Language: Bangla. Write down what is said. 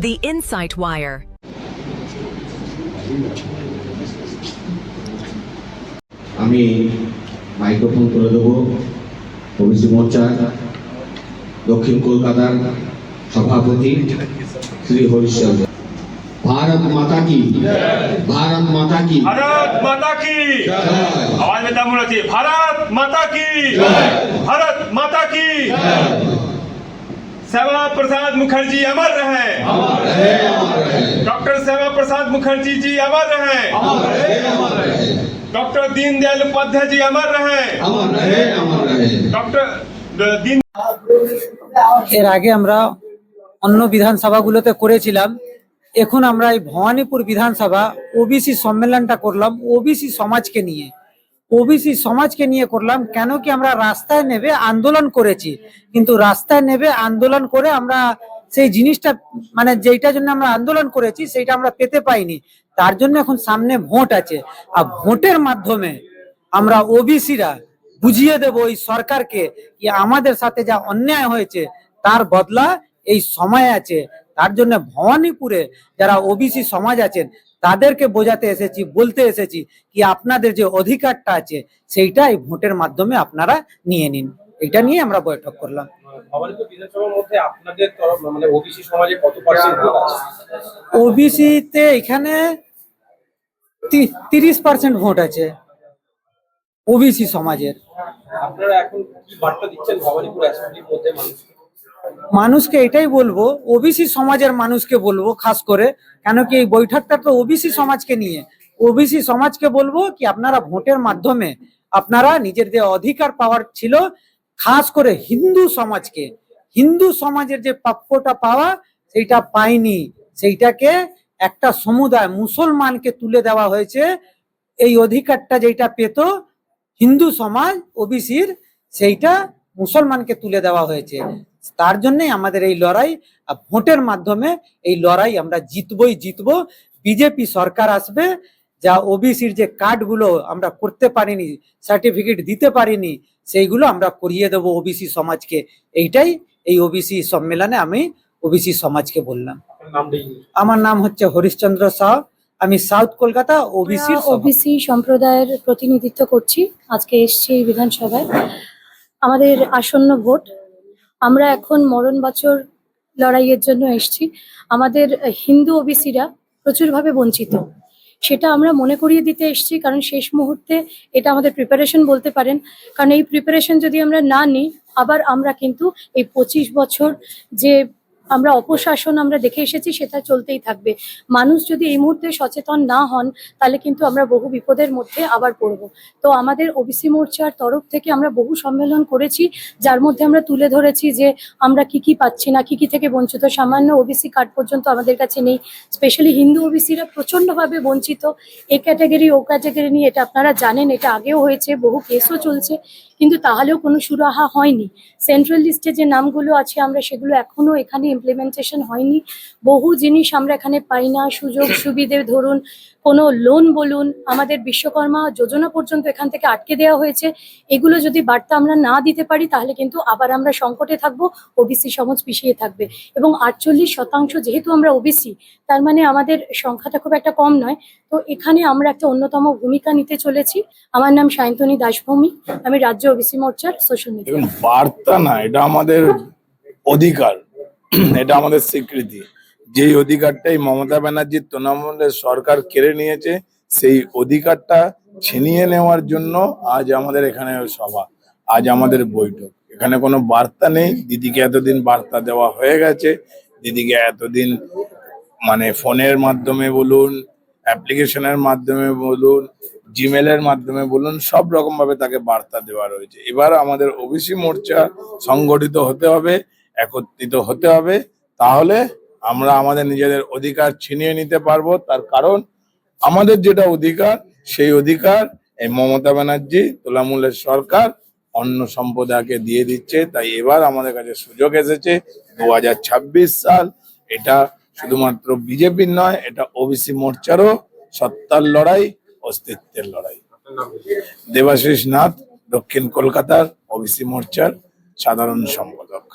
The Insight Wire. আমি মাইক্রোফোন করে দেব ওবিসি মোর্চার দক্ষিণ কলকাতার সভাপতি শ্রী হরিশচন্দ্র। भारत माता की भारत माता की भारत माता की आवाज में दम होना चाहिए। भारत माता की भारत माता की। श्यामा प्रसाद मुखर्जी अमर रहे, डॉक्टर श्यामा प्रसाद मुखर्जी जी अमर रहे, डॉक्टर दीनदयाल उपाध्याय जी अमर रहे, डॉक्टर दीन। এর আগে আমরা অন্য বিধানসভাগুলোতে করেছিলাম, এখন আমরা এই ভবানীপুর বিধানসভা ওবিসি সম্মেলনটা করলাম ওবিসি সমাজকে নিয়ে। ওবিসি সমাজকে নিয়ে করলাম কেন কি আমরা রাস্তায় নেমে আন্দোলন করেছি, কিন্তু রাস্তায় নেমে আন্দোলন করে আমরা সেই জিনিসটা মানে যেটার জন্য আমরা আন্দোলন করেছি সেইটা আমরা পেতে পাইনি। তার জন্য এখন সামনে ভোট আছে, আর ভোটের মাধ্যমে আমরা ওবিসিরা বুঝিয়ে দেব এই সরকারকে কি আমাদের সাথে যা অন্যায় হয়েছে তার বদলা এই সময় আছে। তার জন্য ভবানীপুরে যারা ওবিসি সমাজ আছেন তাদেরকে বোঝাতে এসেছি, বলতে এসেছি কি আপনাদের যে অধিকারটা আছে সেইটা এই ভোটের মাধ্যমে আপনারা নিয়ে নিন। এটা নিয়ে আমরা বৈঠক করলাম। ভবানীপুর বিধানসভার মধ্যে আপনাদের তরফ মানে ওবিসি সমাজে কত পার্সেন্ট ভোট আছে? ওবিসিতে এখানে 30% ভোট আছে ওবিসি সমাজের। আপনারা এখন কি বার্তা দিচ্ছেন ভবানীপুর অ্যাসেম্বলির মধ্যে মানুষকে? মানুষকে এটাই বলবো, ওবিসি সমাজের মানুষকে বলবো খাস করে, কেন কি এই বৈঠকটা তো ওবিসি সমাজকে নিয়ে। ওবিসি সমাজকে বলবো কি আপনারা ভোটের মাধ্যমে আপনারা নিজের যে অধিকার পাওয়ার ছিল, খাস করে হিন্দু সমাজকে, হিন্দু সমাজের যে প্রাপ্যটা পাওয়া সেইটা পায়নি, সেইটাকে একটা সমুদায় মুসলমানকে তুলে দেওয়া হয়েছে। এই অধিকারটা যেটা পেত হিন্দু সমাজ ওবিসির, সেইটা মুসলমানকে তুলে দেওয়া হয়েছে। তার জন্যই আমাদের এই লড়াই, ভোটের মাধ্যমে এই লড়াই আমরা জিতবই জিতবো। বিজেপি সরকার আসবে, যা ওবিসির যে কার্ডগুলো আমরা করতে পারিনি, সার্টিফিকেট দিতে পারিনি, সেইগুলো আমরা করিয়ে দেবো ওবিসি সমাজকে। এইটাই এই ওবিসি সম্মেলনে আমি ওবিসি সমাজকে বললাম। আমার নাম হচ্ছে হরিশচন্দ্র সাহ, আমি সাউথ কলকাতা ওবিসি সম্প্রদায়ের প্রতিনিধিত্ব করছি। আজকে এসছি এই বিধানসভায়, আমাদের আসন্ন ভোট। আমরা এখন মরণ বাঁচর লড়াইয়ের জন্য এসছি। আমাদের হিন্দু ওবিসিরা প্রচুরভাবে বঞ্চিত, সেটা আমরা মনে করিয়ে দিতে এসছি। কারণ শেষ মুহূর্তে এটা আমাদের প্রিপারেশন বলতে পারেন, কারণ এই প্রিপারেশন যদি আমরা না নিই, আবার আমরা কিন্তু এই 25 বছর যে আমরা অপশাসন আমরা দেখে এসেছি সেটা চলতেই থাকবে। মানুষ যদি এই মুহূর্তে সচেতন না হন তাহলে কিন্তু আমরা বহু বিপদের মধ্যে আবার পড়ব। তো আমাদের ওবিসি মোর্চার তরফ থেকে আমরা বহু সম্মেলন করেছি, যার মধ্যে আমরা তুলে ধরেছি যে আমরা কি কি পাচ্ছি না, কি কি থেকে বঞ্চিত। সামান্য ওবিসি কার্ড পর্যন্ত আমাদের কাছে নেই। স্পেশালি হিন্দু ওবিসিরা প্রচণ্ডভাবে বঞ্চিত। এ ক্যাটাগরি ও ক্যাটাগরি নিয়ে এটা আপনারা জানেন, এটা আগেও হয়েছে, বহু কেসও চলছে, কিন্তু তাহলেও কোনো সুরাহা হয়নি। সেন্ট্রাল লিস্টে যে নামগুলো আছে আমরা সেগুলো এখনো এখানে ইমপ্লিমেন্টেশন হয়নি। বহু জিনিস আমরা এখানে পাই না, সুযোগ সুবিধে ধরুন, কোনো লোন বলুন, আমাদের বিশ্বকর্মা যোজনা পর্যন্ত এখান থেকে আটকে দেওয়া হয়েছে। এগুলো যদি বার্তা আমরা না দিতে পারি তাহলে কিন্তু আবার আমরা সংকটে থাকবো, ওবিসি সমাজ পিছিয়ে থাকবে। এবং 48% যেহেতু আমরা ওবিসি, তার মানে আমাদের সংখ্যাটা খুব একটা কম নয়। তো এখানে আমরা একটা অন্যতম ভূমিকা নিতে চলেছি। আমার নাম সায়ন্তনী দাসভৌমিক, আমি রাজ্য ওবিসি মোর্চার সোশ্যাল মিডিয়া। বার্তা না, এটা আমাদের অধিকার, এটা আমাদের স্বীকৃতি। যেই অধিকারটাই মমতা ব্যানার্জির তৃণমূলের সরকার কেড়ে নিয়েছে, সেই অধিকারটা ছিনিয়ে নেওয়ার জন্য আজ আমাদের এখানে সভা, আজ আমাদের বৈঠক। এখানে কোনো বার্তা নেই। দিদিকে এতদিন বার্তা দেওয়া হয়ে গেছে, দিদিকে এতদিন মানে ফোনের মাধ্যমে বলুন, অ্যাপ্লিকেশনের মাধ্যমে বলুন, জিমেলের মাধ্যমে বলুন, সব রকম ভাবে তাকে বার্তা দেওয়া রয়েছে। এবার আমাদের ওবিসি মোর্চা সংগঠিত হতে হবে, একত্রিত হতে হবে, তাহলে আমরা আমাদের নিজেদের অধিকার ছিনিয়ে নিতে পারবো। তার কারণ আমাদের যেটা অধিকার, সেই অধিকার এই মমতা ব্যানার্জি তৃণমূলের সরকার অন্য সম্প্রদায়কে দিয়ে দিচ্ছে। তাই এবার আমাদের কাছে সুযোগ এসেছে, 2026 সাল, এটা শুধুমাত্র বিজেপির নয়, এটা ওবিসি মোর্চারও সত্তার লড়াই, অস্তিত্বের লড়াই। দেবাশিস নাথ, দক্ষিণ কলকাতার ওবিসি মোর্চার সাধারণ সম্পাদক।